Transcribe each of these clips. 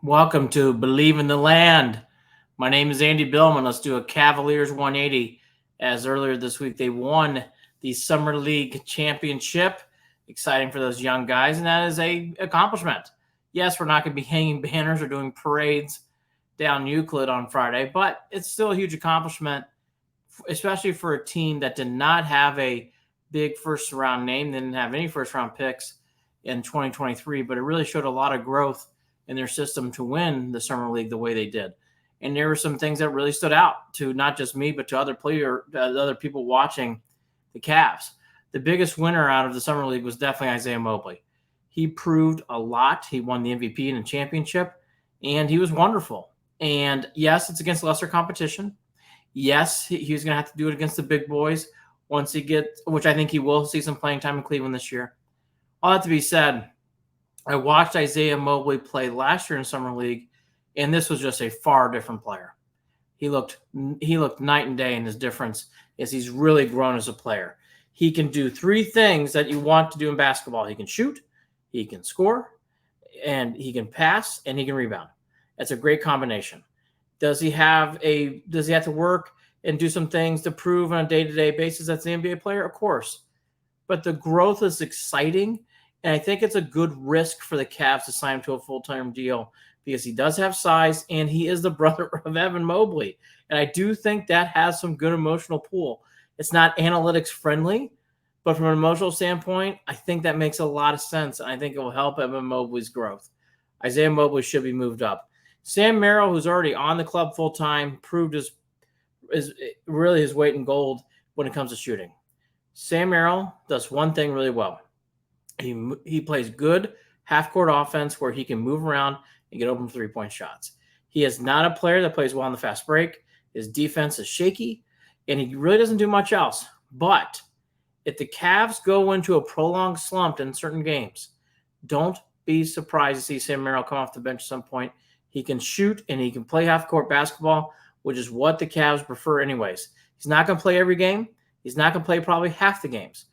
Welcome to Believe in the Land. My name is Andy Billman. Let's do a Cavaliers 180. As earlier this week, they won the Summer League Championship. Exciting for those young guys, and that is a accomplishment. Yes, we're not going to be hanging banners or doing parades down Euclid on Friday, but it's still a huge accomplishment, especially for a team that did not have a big first-round name, didn't have any first-round picks in 2023, but it really showed a lot of growth in their system to win the Summer League the way they did. And there were some things that really stood out to not just me, but to other people watching the Cavs. The biggest winner out of the Summer League was definitely Isaiah Mobley. He proved a lot. He won the MVP in the championship, and he was wonderful. And yes, it's against lesser competition. Yes, he's going to have to do it against the big boys once he gets, which I think he will see some playing time in Cleveland this year. All that to be said, I watched Isaiah Mobley play last year in Summer League, and this was just a far different player. He looked night and day in his difference as he's really grown as a player. He can do three things that you want to do in basketball. He can shoot, he can score, and he can pass, and he can rebound. That's a great combination. Does he have to work and do some things to prove on a day-to-day basis that's an NBA player? Of course. But the growth is exciting. And I think it's a good risk for the Cavs to sign him to a full-time deal because he does have size and he is the brother of Evan Mobley. And I do think that has some good emotional pull. It's not analytics friendly, but from an emotional standpoint, I think that makes a lot of sense. And I think it will help Evan Mobley's growth. Isaiah Mobley should be moved up. Sam Merrill, who's already on the club full-time, proved his weight in gold when it comes to shooting. Sam Merrill does one thing really well. He plays good half-court offense where he can move around and get open three-point shots. He is not a player that plays well on the fast break. His defense is shaky, and he really doesn't do much else. But if the Cavs go into a prolonged slump in certain games, don't be surprised to see Sam Merrill come off the bench at some point. He can shoot, and he can play half-court basketball, which is what the Cavs prefer anyways. He's not going to play every game. He's not going to play probably half the games.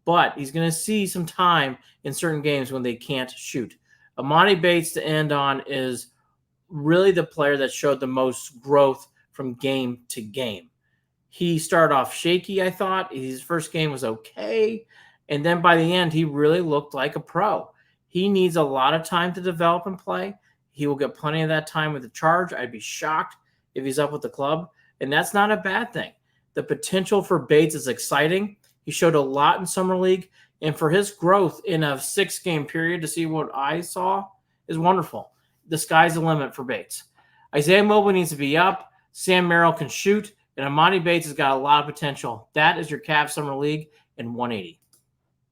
But he's going to see some time in certain games when they can't shoot. Emoni Bates, to end on, is really the player that showed the most growth from game to game. He started off shaky, I thought. His first game was okay. And then by the end, he really looked like a pro. He needs a lot of time to develop and play. He will get plenty of that time with the Charge. I'd be shocked if he's up with the club. And that's not a bad thing. The potential for Bates is exciting. He showed a lot in Summer League, and for his growth in a 6-game period to see what I saw is wonderful. The sky's the limit for Bates. Isaiah Mobley needs to be up. Sam Merrill can shoot, and Emoni Bates has got a lot of potential. That is your Cavs Summer League in 180.